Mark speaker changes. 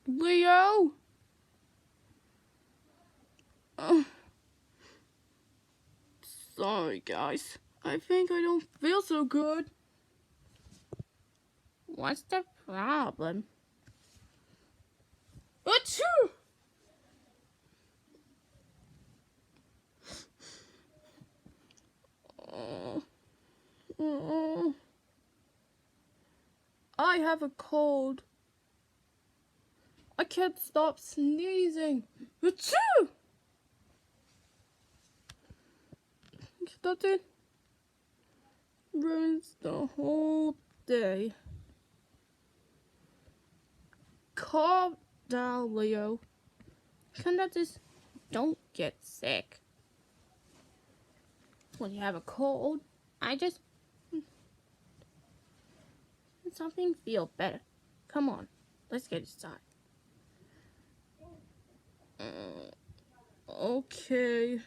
Speaker 1: Leo? Sorry, guys. I think I don't feel so good. What's the problem? Achoo! I have a cold. I can't stop sneezing. Achoo! That's it. Ruins the whole day. Calm down, Leo. Just don't get sick. When you have a cold, something feel better. Come on, let's get inside. Okay.